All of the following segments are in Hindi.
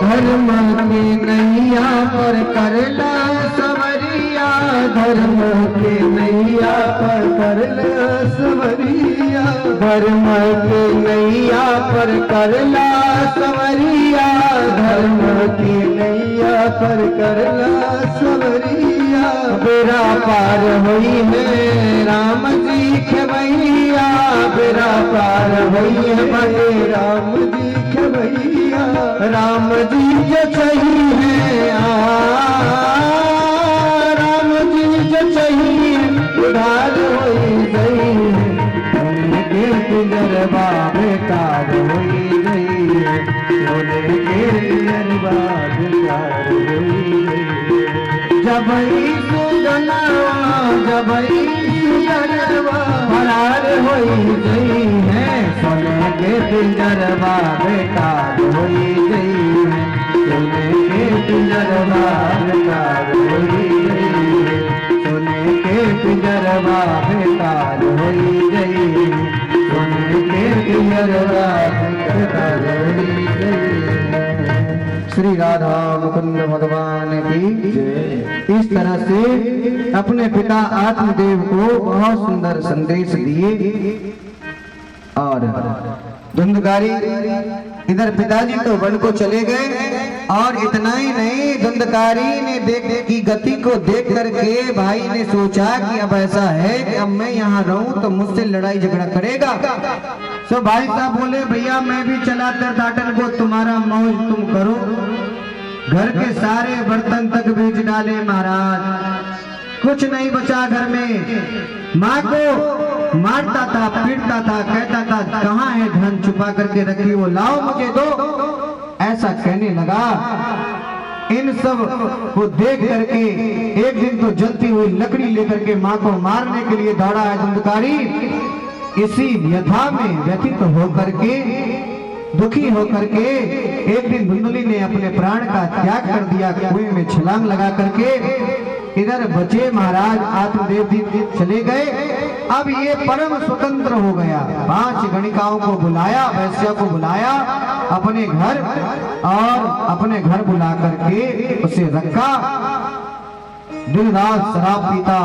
धर्म के नैया पर करला सवरिया, धर्म के नैया पर करला सवरिया, धर्म के नैया पर करला सवरिया, धर्म के नैया पर करला सवरिया। बेरा पार हुई है राम जी खेवैया, बेरा पार हुई है बड़े राम जी खेवैया। राम जी जो चाहिए राम जी जो चाहिए उधार होई गई है, उनके पिंजरवा बेकार होई गई है, उनके पिंजरवा बेकार होई गई है। जबई सुगनवा जबई सुगनवा फरार होई गई है, सोने के पिंजरवा बेकार होई गई है, सोने के पिंजरवा बेकार होई गई है, सोने के पिंजरवा बेकार होई गई है, सोने के पिंजरवा बेकार होई गई है। श्री राधा मुकुंद भगवान की जय। इस तरह से अपने पिता आत्मदेव को बहुत सुंदर संदेश दिए। और धुंधकारी इधर पिताजी तो वन को चले गए, और इतना ही नहीं, धुंधकारी ने देख की गति को देख करके भाई ने सोचा कि अब ऐसा है कि अब मैं यहाँ रहूं तो मुझसे लड़ाई झगड़ा करेगा। तो भाई साहब बोले भैया मैं भी चला तीर्थाटन को, तुम्हारा मौज तुम करो। घर के सारे बर्तन तक बेच डाले महाराज, कुछ नहीं बचा घर में। माँ को मारता था, पीटता था, कहता था कहाँ है धन, छुपा करके रखी वो लाओ मुझे दो, ऐसा कहने लगा। इन सब को देख करके एक दिन तो जलती हुई लकड़ी लेकर के माँ को मारने के लिए दौड़ा है धुंधकारी। इसी व्यथा में व्यथित होकर के, दुखी होकर के एक दिन धुंधली ने अपने प्राण का त्याग कर दिया, कुएं में छलांग लगा करके। इधर बचे महाराज आत्मदेव जी चले गए। अब ये परम स्वतंत्र हो गया। 5 गणिकाओं को बुलाया, वैश्या को बुलाया अपने घर, और अपने घर बुला करके उसे रखा। दिन रात शराब पीता,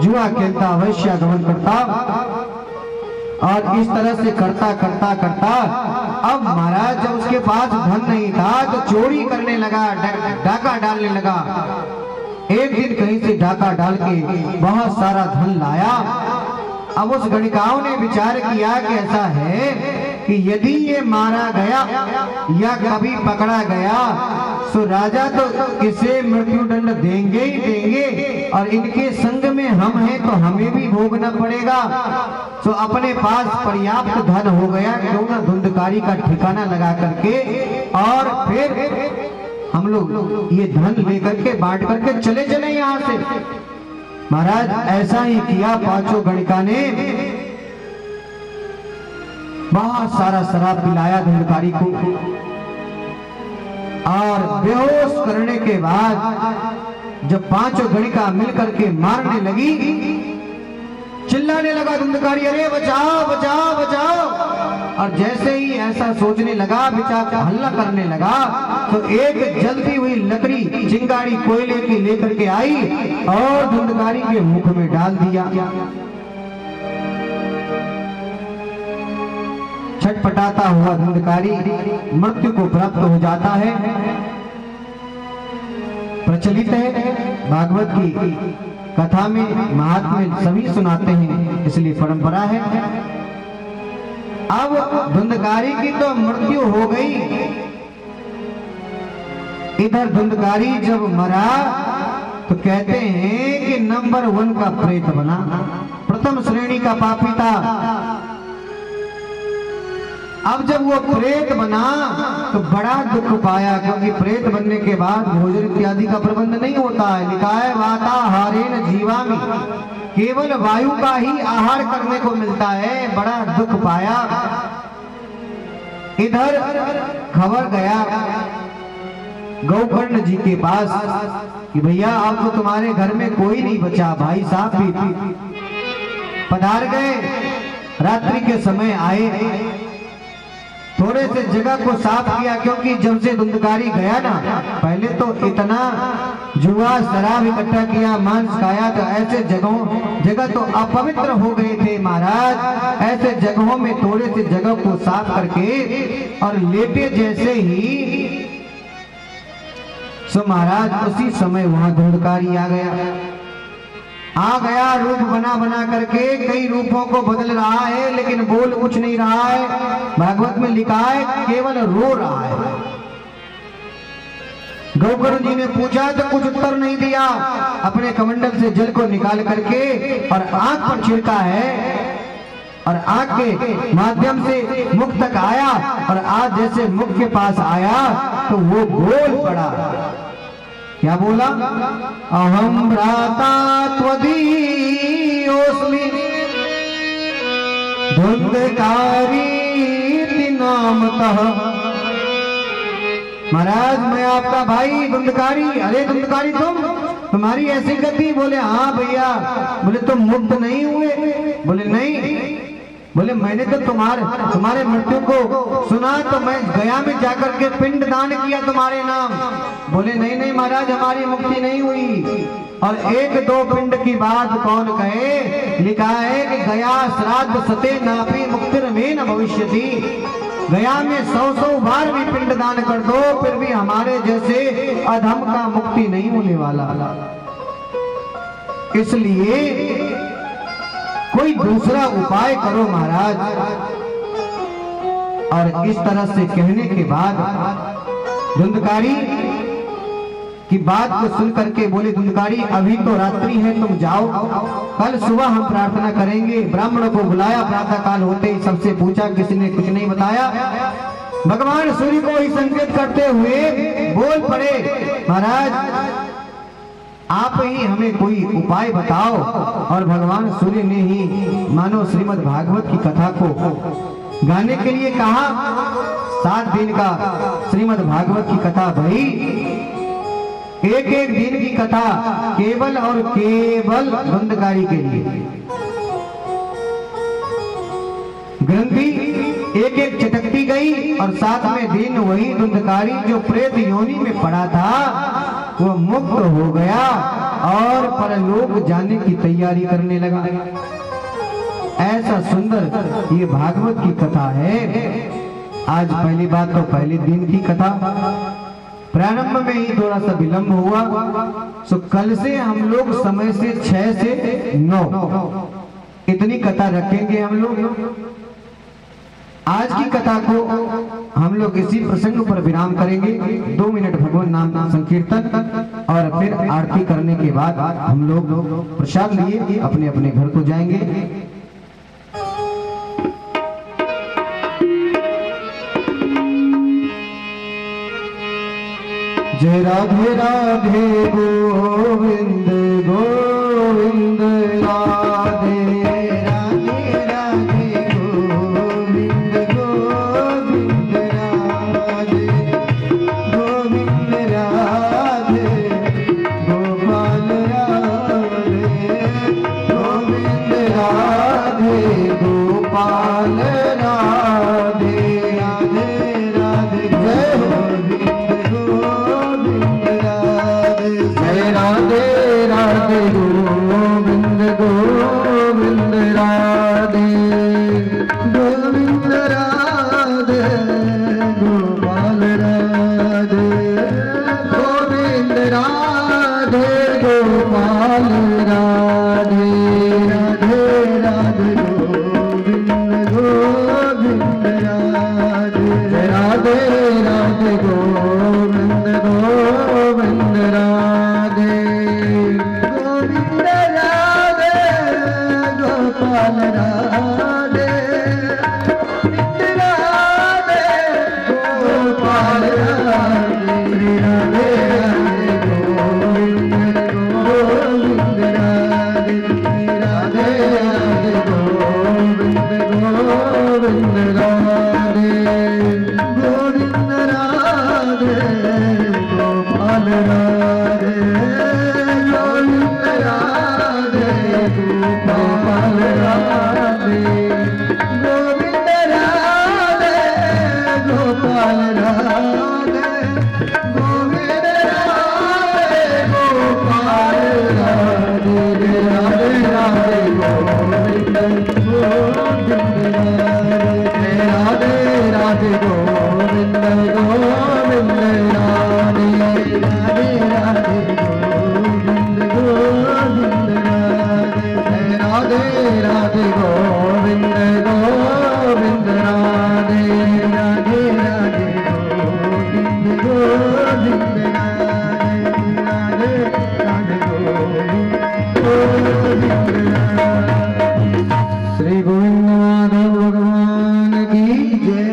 जुआ खेलता, वैश्या गमन करता, और इस तरह से करता करता करता अब महाराज जब उसके पास धन नहीं था तो चोरी करने लगा, डाका डालने लगा। एक दिन कहीं से डाका डाल के बहुत सारा धन लाया। अब उस गणिकाओं ने विचार किया कि ऐसा है कि यदि ये मारा गया या कभी पकड़ा गया तो राजा तो इसे मृत्यु दंड देंगे ही देंगे, और इनके संग में हम हैं तो हमें भी भोगना पड़ेगा। तो अपने पास पर्याप्त धन हो गया, क्यों ना धुंधकारी का ठिकाना लगा करके और फिर हम लोग ये धन लेकर के बांट करके चले चले यहाँ से। महाराज ऐसा ही किया। 5 गणिका ने बहुत सारा शराब पिलाया धुंधकारी को, और बेहोश करने के बाद जब 5 गणिका मिलकर के मारने लगी, चिल्लाने लगा धुंधकारी, अरे बचाओ बचाओ बचाओ। और जैसे ही ऐसा सोचने लगा, बेचारा हल्ला करने लगा, तो एक जलती हुई लकड़ी चिंगारी कोयले की लेकर के आई और धुंधकारी के मुख में डाल दिया। छटपटाता हुआ धुंधकारी मृत्यु को प्राप्त हो जाता है। प्रचलित है भागवत की कथा में, महात्म्य सभी सुनाते हैं, इसलिए परंपरा है। अब धुंधकारी की तो मृत्यु हो गई। इधर धुंधकारी जब मरा तो कहते हैं कि नंबर 1 का प्रेत बना, प्रथम श्रेणी का पापी था। अब जब वो प्रेत बना तो बड़ा दुख पाया, क्योंकि प्रेत बनने के बाद भोजन इत्यादि का प्रबंध नहीं होता है। लिखा है वाताहारेण जीवामि, केवल वायु का ही आहार करने को मिलता है। बड़ा दुख पाया। इधर खबर गया गौकर्ण जी के पास कि भैया अब तो तुम्हारे घर में कोई नहीं बचा। भाई साहब भी पधार गए, रात्रि के समय आए थोड़े से जगह को साफ किया, क्योंकि जब से धुंधकारी गया ना, पहले तो इतना जुआ शराब इकट्ठा किया, मांस खाया, तो ऐसे जगह तो अपवित्र हो गए थे महाराज। ऐसे जगहों में थोड़े से जगह को साफ करके और लेटे जैसे ही सो महाराज उसी समय वहां धुंधकारी आ गया। रूप बना करके कई रूपों को बदल रहा है, लेकिन बोल कुछ नहीं रहा है। भागवत में लिखा है केवल रो रहा है। गौकर्ण जी ने पूछा तो कुछ उत्तर नहीं दिया। अपने कमंडल से जल को निकाल करके और आंख पर छिड़का है, और आंख के माध्यम से मुख तक आया, और आज जैसे मुख के पास आया तो वो बोल पड़ा। क्या बोला? अहम भ्राता त्वदीयोऽस्मि धुंधकारी नामतः। महाराज मैं आपका भाई धुंधकारी। अरे धुंधकारी तुम्हारी ऐसी गति? बोले हाँ भैया। बोले तुम मुक्त नहीं हुए? बोले नहीं। बोले मैंने तो तुम्हारे मृत्यु को सुना, तो मैं गया में जाकर के पिंड दान किया तुम्हारे नाम। बोले नहीं नहीं महाराज, हमारी मुक्ति नहीं हुई। और एक दो पिंड की बात कौन कहे? लिखा है कि गया श्राद्ध सते नापी मुक्तिर में न भविष्यति। गया में 100 बार भी पिंड दान कर दो, फिर भी हमारे जैसे अधम का मुक्ति नहीं होने वाला। इसलिए कोई दूसरा उपाय करो महाराज। और इस तरह से कहने के बाद धुंधकारी की बात को सुन करके बोले धुंधकारी अभी तो रात्रि है, तुम जाओ, कल सुबह हम प्रार्थना करेंगे। ब्राह्मणों को बुलाया, प्रातः काल होते ही सबसे पूछा, किसी ने कुछ नहीं बताया। भगवान सूर्य को ही संकेत करते हुए बोल पड़े महाराज आप ही हमें कोई उपाय बताओ। और भगवान सूर्य ने ही मानो श्रीमद् भागवत की कथा को गाने के लिए कहा। 7 दिन का श्रीमद् भागवत की कथा भाई, एक दिन की कथा केवल और केवल धुंधकारी के लिए। ग्रंथि एक चटकती गई, और 7वें दिन वही धुंधकारी जो प्रेत योनि में पड़ा था वो मुक्त हो गया और परलोक जाने की तैयारी करने लगा। ऐसा सुंदर ये भागवत की कथा है। आज पहली बात तो पहले दिन की कथा, प्रारंभ में ही थोड़ा सा विलंब हुआ। सो कल से हम लोग समय से 6 से 9 इतनी कथा रखेंगे हम लोग। आज की कथा को हम लोग इसी प्रसंग पर विराम करेंगे। 2 मिनट भगवान नाम संकीर्तन, और फिर आरती करने के बाद हम लोग प्रसाद लिए अपने अपने घर को जाएंगे। जय राधे राधे गोविंद गोविंद राधे राधे राधे गोविंद गोविंद राधे राधे गोविंद गोविंद राधे राधे राधे गोविंद गोविंद राधे राधे गोविंद गोविंद राधे राधे राधे गोविंद गोविंद राधे राधे गोविंद श्री गोविंद माधव भगवान की जय।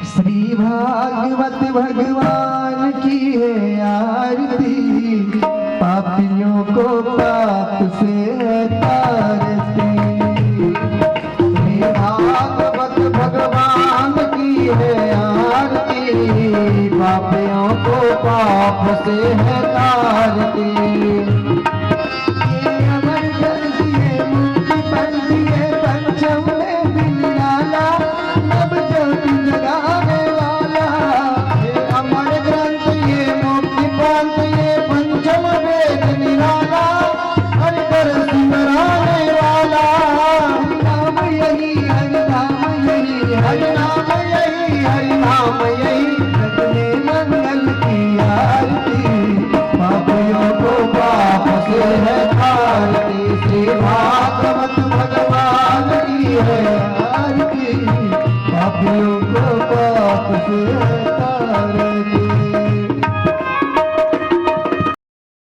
श्री भागवत भगवान की है आरती, पापियों को पाप से तारती। श्री भागवत भगवान की है आरती, पापियों को पाप से है तारती।